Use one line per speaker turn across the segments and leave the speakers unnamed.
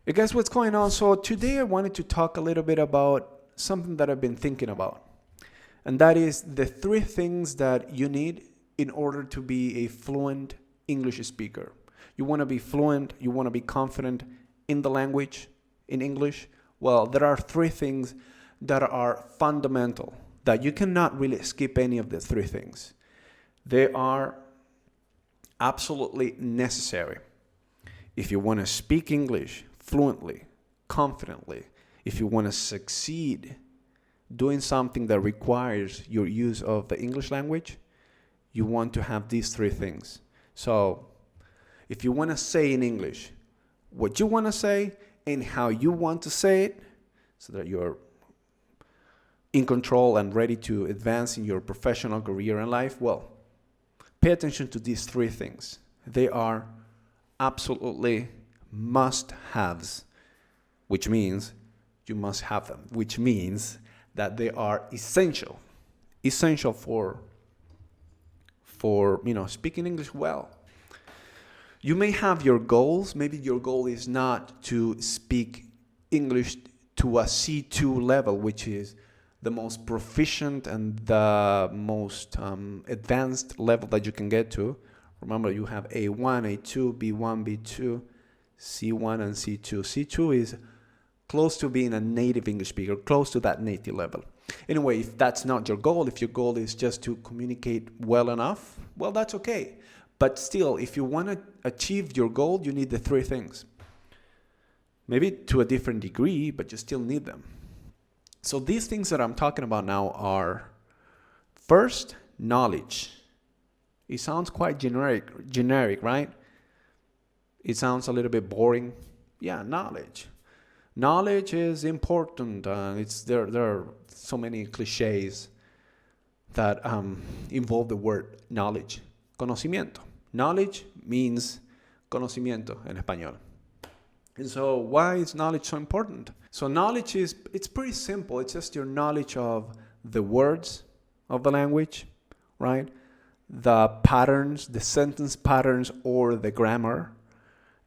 Hey guys, what's going on? So today I wanted to talk a little bit about something that I've been thinking about. And that is the three things that you need in order to be a fluent English speaker. You want to be fluent, you want to be confident in the language, in English. Well, there are three things that are fundamental, that you cannot really skip any of the three things. They are absolutely necessary. If you want to speak English fluently, confidently, if you want to succeed doing something that requires your use of the English language, you want to have these three things. So, if you want to say in English what you want to say and how you want to say it, so that you're in control and ready to advance in your professional career and life, well, pay attention to these three things. They are absolutely must-haves, which means you must have them, which means that they are essential for speaking English well. You may have your goals. Maybe your goal is not to speak English to a C2 level, which is the most proficient and the most advanced level that you can get to. Remember, you have A1, A2, B1, B2, C1, and C2. C2 is close to being a native English speaker, close to that native level. Anyway, if that's not your goal, if your goal is just to communicate well enough, well, that's okay. But still, if you want to achieve your goal, you need the three things. Maybe to a different degree, but you still need them. So these things that I'm talking about now are, first, knowledge. It sounds quite generic, right? It sounds a little bit boring. Yeah, knowledge. Knowledge is important. There are so many cliches that involve the word knowledge. Conocimiento. Knowledge means conocimiento en español. And so why is knowledge so important? So knowledge it's pretty simple. It's just your knowledge of the words of the language, right? The patterns, the sentence patterns or the grammar,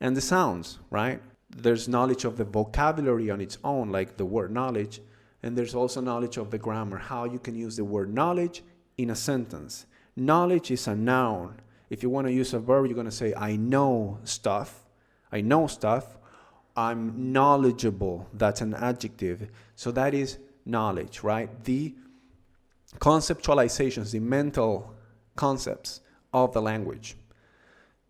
and the sounds, right? There's knowledge of the vocabulary on its own, like the word knowledge, and there's also knowledge of the grammar, how you can use the word knowledge in a sentence. Knowledge is a noun. If you want to use a verb, you're going to say, I know stuff. I know stuff. I'm knowledgeable. That's an adjective. So that is knowledge, right? The conceptualizations, the mental concepts of the language.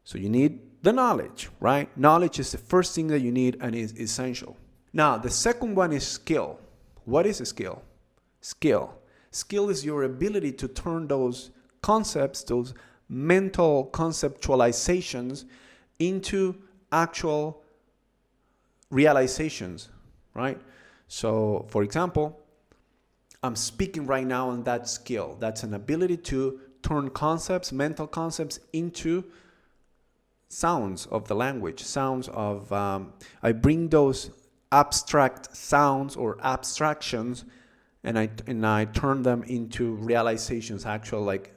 So you need the knowledge, right? Knowledge is the first thing that you need and is essential. Now, the second one is skill. What is a skill? Skill. Skill is your ability to turn those concepts, those mental conceptualizations into actual realizations, right? So, for example, I'm speaking right now on that skill. That's an ability to turn concepts, mental concepts, into sounds of the language, sounds of, I bring those abstract sounds or abstractions and I turn them into realizations, actual, like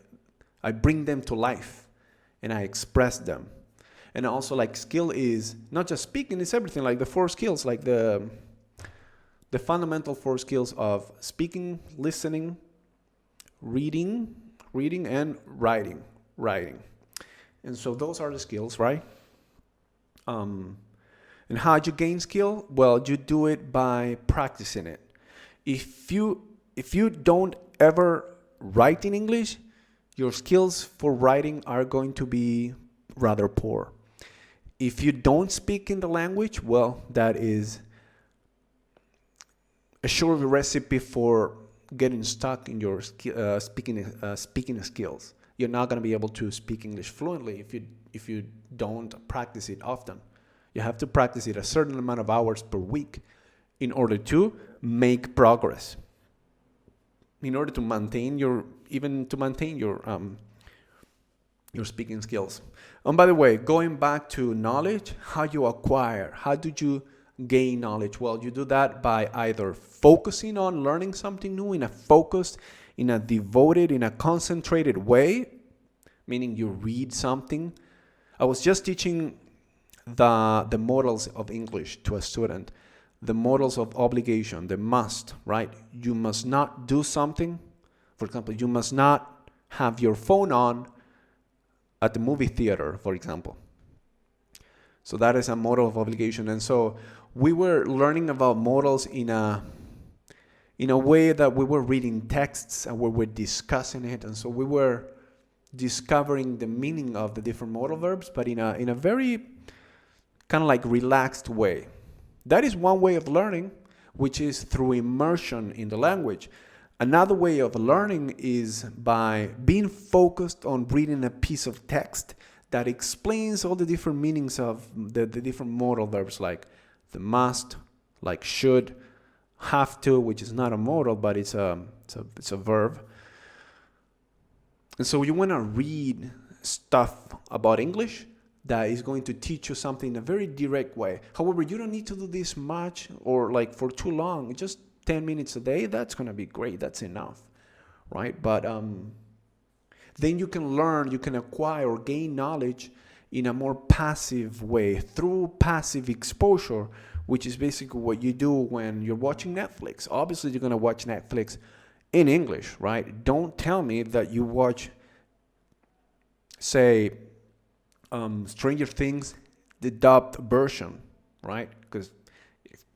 I bring them to life and I express them. And also, like, skill is not just speaking, it's everything, like the four skills, like the fundamental four skills of speaking, listening, reading, and writing. And so those are the skills, right? And how do you gain skill? Well, you do it by practicing it. If you don't ever write in English, your skills for writing are going to be rather poor. If you don't speak in the language, well, that is a sure recipe for getting stuck in your speaking skills. You're not going to be able to speak English fluently if you don't practice it often. You have to practice it a certain amount of hours per week in order to make progress. In order to maintain your speaking skills. And by the way, going back to knowledge, how did you gain knowledge? Well, you do that by either focusing on learning something new in a focused, in a devoted, in a concentrated way, meaning you read something. I was just teaching the models of English to a student, the models of obligation, the must, right? You must not do something. For example, you must not have your phone on at the movie theater, for example. So that is a model of obligation. And so we were learning about models in a way that we were reading texts and we were discussing it. And so we were discovering the meaning of the different modal verbs, but in a very kind of like relaxed way. That is one way of learning, which is through immersion in the language. Another way of learning is by being focused on reading a piece of text that explains all the different meanings of the different modal verbs, like the must, like should, have to, which is not a modal, but it's a verb. And so you want to read stuff about English that is going to teach you something in a very direct way. However, you don't need to do this much or like for too long. Just 10 minutes a day, that's going to be great. That's enough, right? But then you can learn, you can acquire or gain knowledge in a more passive way through passive exposure, which is basically what you do when you're watching Netflix. Obviously, you're going to watch Netflix in English, right? Don't tell me that you watch, say, Stranger Things, the dubbed version, right? Because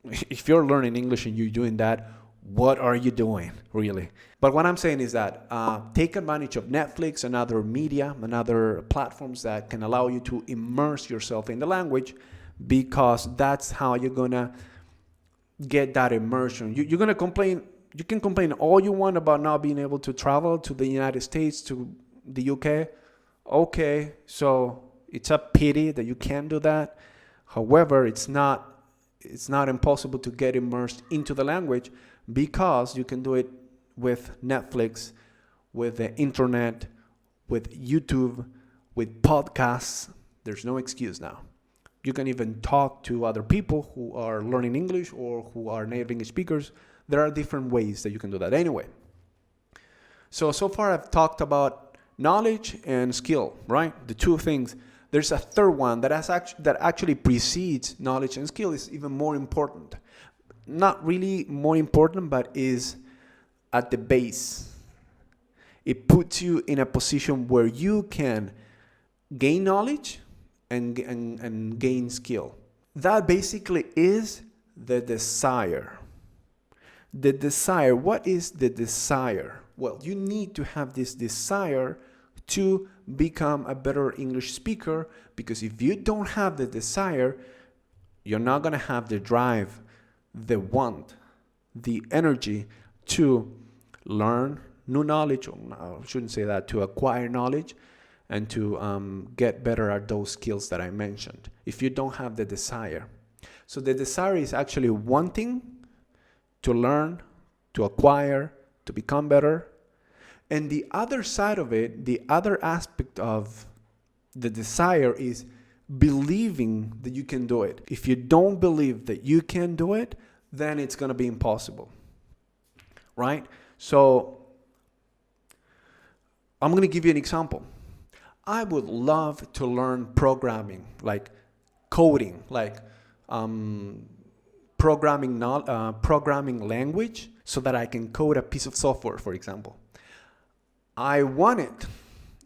if you're learning English and you're doing that, what are you doing, really? But what I'm saying is that take advantage of Netflix and other media and other platforms that can allow you to immerse yourself in the language, because that's how you're going to get that immersion. You're going to complain. You can complain all you want about not being able to travel to the United States, to the UK. Okay, so it's a pity that you can't do that. However, it's not impossible to get immersed into the language, because you can do it with Netflix, with the internet, with YouTube, with podcasts. There's no excuse now. You can even talk to other people who are learning English or who are native English speakers. There are different ways that you can do that. Anyway, so far I've talked about knowledge and skill, right? The two things. There's a third one that actually precedes knowledge and skill, is even more important. Not really more important, but is at the base. It puts you in a position where you can gain knowledge and gain skill. That basically is the desire. The desire. What is the desire? Well, you need to have this desire to become a better English speaker, because if you don't have the desire, you're not going to have the drive, the want, the energy to learn new knowledge, or I shouldn't say that, to acquire knowledge and to get better at those skills that I mentioned. If you don't have the desire. So the desire is actually wanting to learn, to acquire, to become better. And the other side of it, the other aspect of the desire is believing that you can do it. If you don't believe that you can do it, then it's going to be impossible, right? So I'm going to give you an example. I would love to learn programming, like coding, like programming language, so that I can code a piece of software, for example. I want it,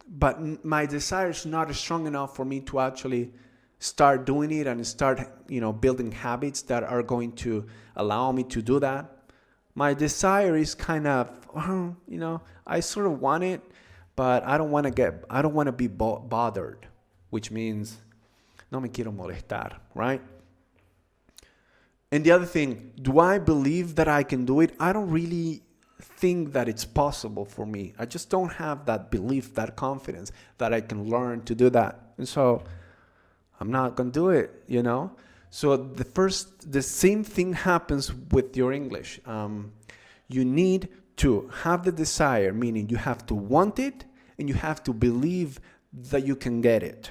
but my desire is not strong enough for me to actually start doing it and start, building habits that are going to allow me to do that. My desire is kind of, I sort of want it, but I don't want to be bothered, which means no me quiero molestar, right? And the other thing, do I believe that I can do it? I don't really think that it's possible for me. I just don't have that belief, that confidence that I can learn to do that. And so I'm not going to do it, So the same thing happens with your English. You need to have the desire, meaning you have to want it and you have to believe that you can get it.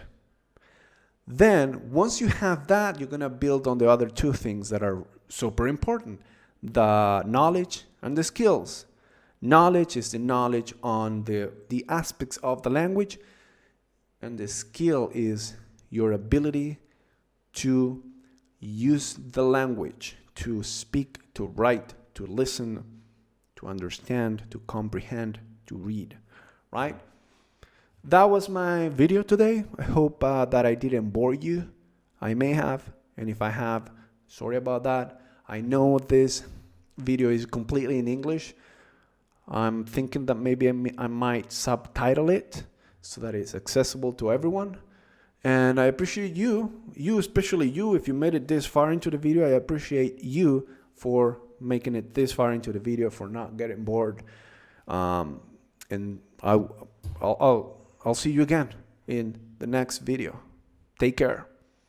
Then, once you have that, you're going to build on the other two things that are super important: the knowledge and the skills. Knowledge is the knowledge on the aspects of the language, and the skill is your ability to use the language, to speak, to write, to listen, to understand, to comprehend, to read, right? That was my video today. I hope that I didn't bore you. I may have, and if I have, sorry about that. I know this video is completely in English. I'm thinking that maybe I might subtitle it so that it's accessible to everyone. And I appreciate you, especially you, if you made it this far into the video. I appreciate you for making it this far into the video, for not getting bored. And I'll see you again in the next video. Take care.